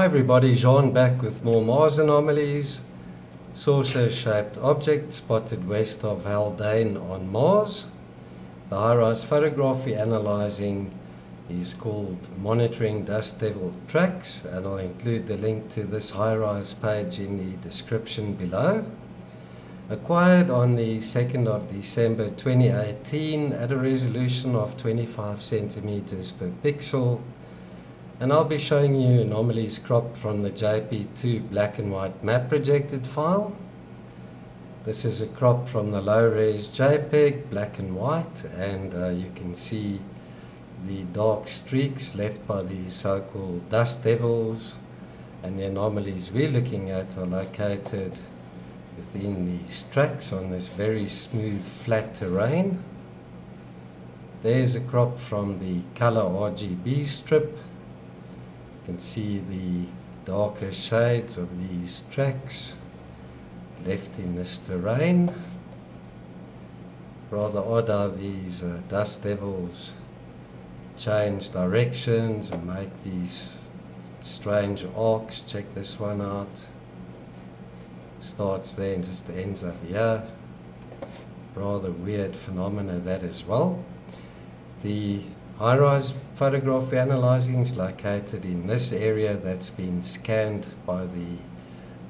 Hi everybody, Jean back with more Mars anomalies. Saucer-shaped object spotted west of Haldane on Mars. The high-rise photograph we're analyzing is called Monitoring Dust Devil Tracks, and I'll include the link to this high-rise page in the description below. Acquired on the 2nd of December 2018 at a resolution of 25 centimeters per pixel. And I'll be showing you anomalies cropped from the JP2 black and white map projected file. This is a crop from the low-res JPEG, black and white, and you can see the dark streaks left by these so-called dust devils, and the anomalies we're looking at are located within these tracks on this very smooth flat terrain. There's a crop from the color RGB strip. You can see the darker shades of these tracks left in this terrain. Rather odd how these dust devils change directions and make these strange arcs. Check this one out. Starts there and just ends up here. Rather weird phenomena that as well. The high-rise photograph we're analyzing is located in this area that's been scanned by the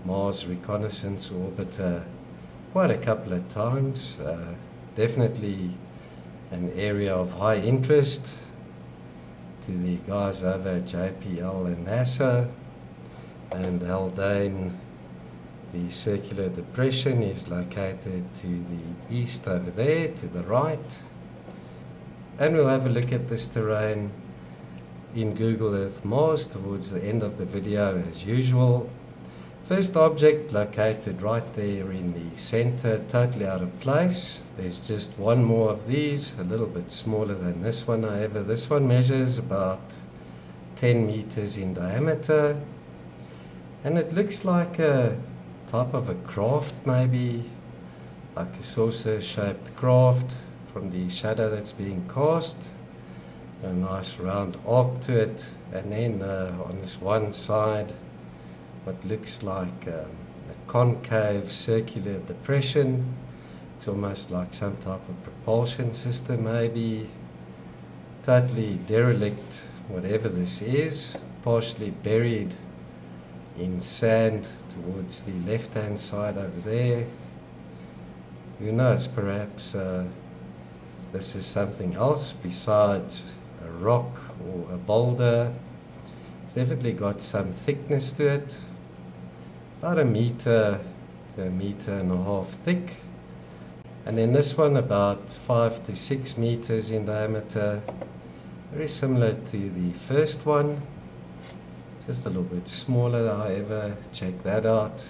Mars Reconnaissance orbiter quite a couple of times. Definitely an area of high interest to the guys over at JPL and NASA. And Haldane, the circular depression, is located to the east over there, to the right. And we'll have a look at this terrain in Google Earth Mars towards the end of the video as usual. First object located right there in the center, totally out of place. There's just one more of these, a little bit smaller than this one, however. This one measures about 10 meters in diameter, and it looks like a type of a craft, maybe like a saucer-shaped craft from the shadow that's being cast. A nice round arc to it, and then on this one side what looks like a concave circular depression. It's almost like some type of propulsion system, maybe. Totally derelict, whatever this is, partially buried in sand towards the left hand side over there. Who knows, perhaps this is something else besides a rock or a boulder. It's definitely got some thickness to it, about a meter to a meter and a half thick. And then this one about 5 to 6 meters in diameter, very similar to the first one, just a little bit smaller however. Check that out.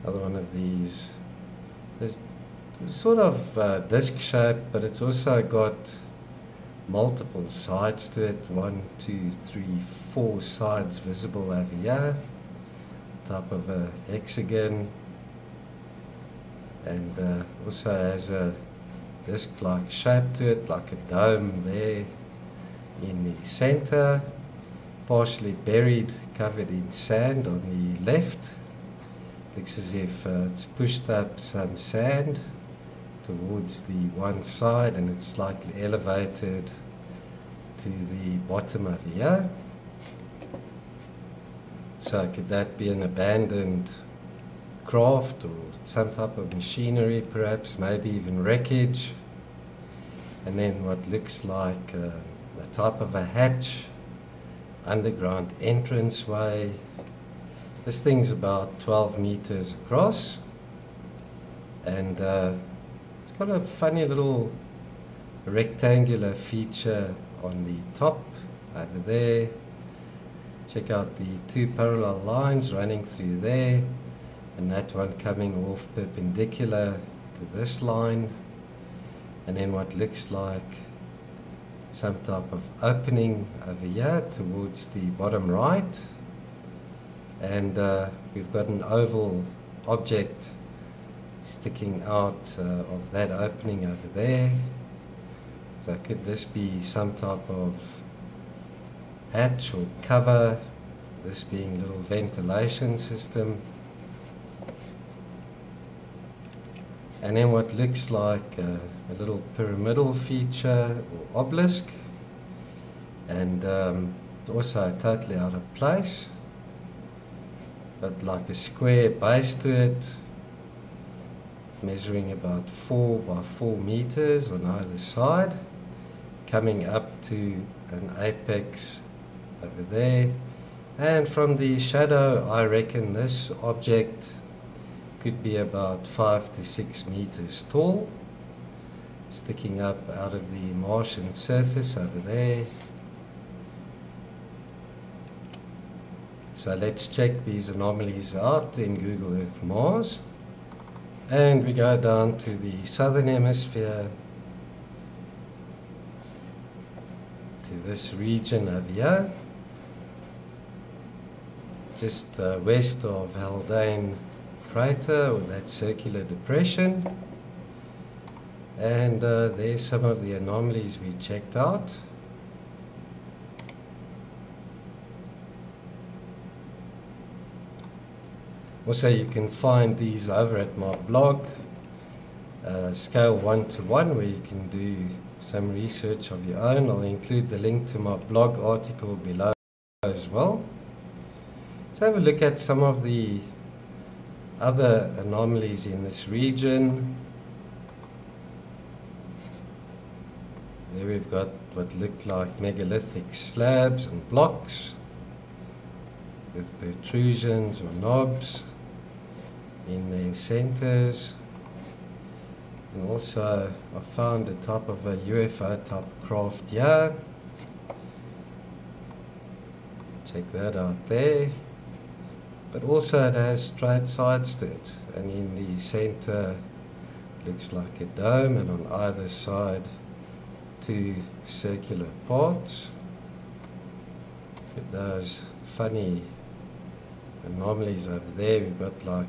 Another one of these. There's sort of disc shape, but it's also got multiple sides to it. 1, 2, 3, 4 sides visible over here. Type of a hexagon, and also has a disc-like shape to it, like a dome there in the center. Partially buried, covered in sand on the left. Looks as if it's pushed up some sand towards the one side, and it's slightly elevated to the bottom over here. So could that be an abandoned craft or some type of machinery, perhaps, maybe even wreckage? And then what looks like a type of a hatch, underground entranceway. This thing's about 12 meters across, and it's got a funny little rectangular feature on the top over there. Check out the 2 parallel lines running through there, and that one coming off perpendicular to this line, and then what looks like some type of opening over here towards the bottom right, and we've got an oval object sticking out of that opening over there. So could this be some type of hatch or cover this being a little ventilation system. And then what looks like a little pyramidal feature or obelisk, and also totally out of place, but like a square base to it, measuring about 4 by 4 meters on either side, coming up to an apex over there. And from the shadow, I reckon this object could be about 5 to 6 meters tall, sticking up out of the Martian surface over there. So let's check these anomalies out in Google Earth Mars. And we go down to the southern hemisphere, to this region over here, just west of Haldane crater, or that circular depression. And there's some of the anomalies we checked out. Also, you can find these over at my blog, scale 1 to 1, where you can do some research of your own. I'll include the link to my blog article below as well. Let's have a look at some of the other anomalies in this region. There we've got what looked like megalithic slabs and blocks with protrusions or knobs in their centers. And also I found the type of a UFO type craft here. Check that out there. But also it has straight sides to it, and in the center looks like a dome, and on either side 2 circular parts with those funny anomalies over there. We've got like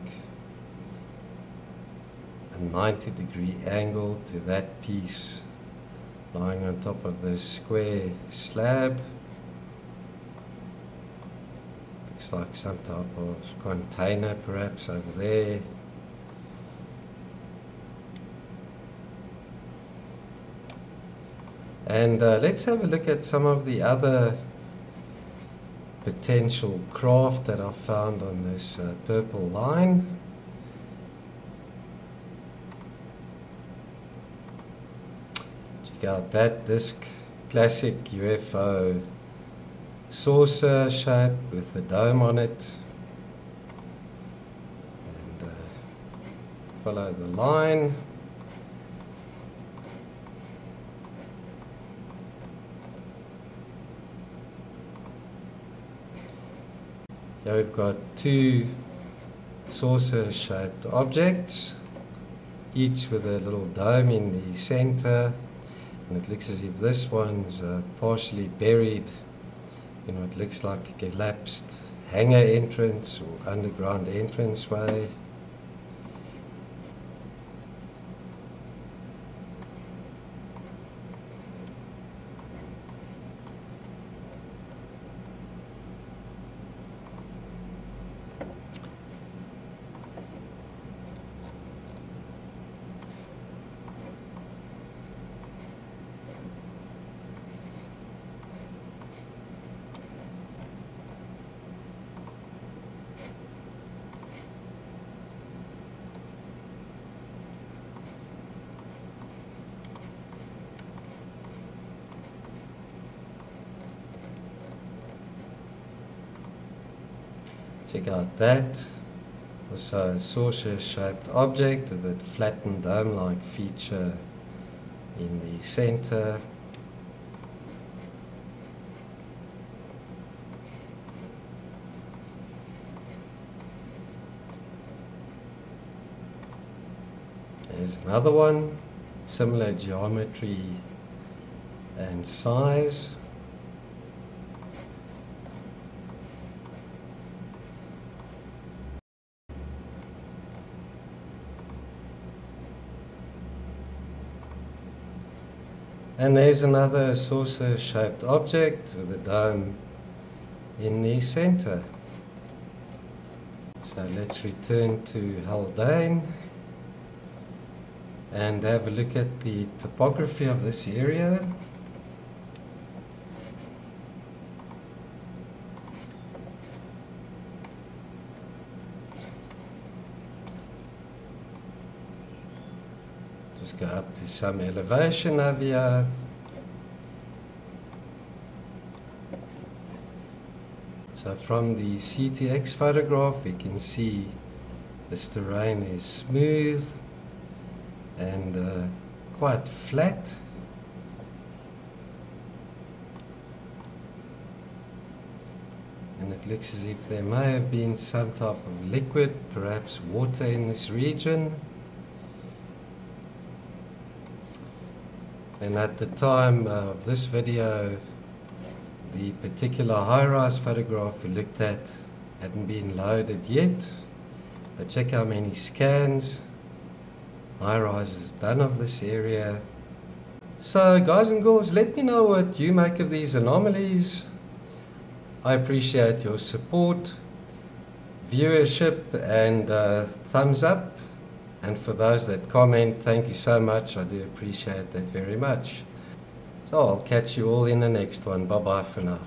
a 90-degree angle to that piece lying on top of this square slab. Looks like some type of container perhaps over there. And let's have a look at some of the other potential craft that I found on this purple line. Check out that disc, classic UFO saucer shape with the dome on it. And follow the line. Here we've got 2 saucer-shaped objects, each with a little dome in the center, and it looks as if this one's partially buried in what looks like a collapsed hangar entrance or underground entranceway. Check out that. Also a saucer-shaped object with that flattened dome-like feature in the center. There's another one, similar geometry and size. And there's another saucer-shaped object with a dome in the center. So let's return to Haldane and have a look at the topography of this area. Just go up to some elevation over here. So from the CTX photograph we can see this terrain is smooth and quite flat. And it looks as if there may have been some type of liquid, perhaps water in this region. And at the time of this video, the particular high-rise photograph we looked at hadn't been loaded yet. But check how many scans high-rise has done of this area. So guys and girls, let me know what you make of these anomalies. I appreciate your support, viewership and thumbs up. And for those that comment, thank you so much. I do appreciate that very much. So I'll catch you all in the next one. Bye bye for now.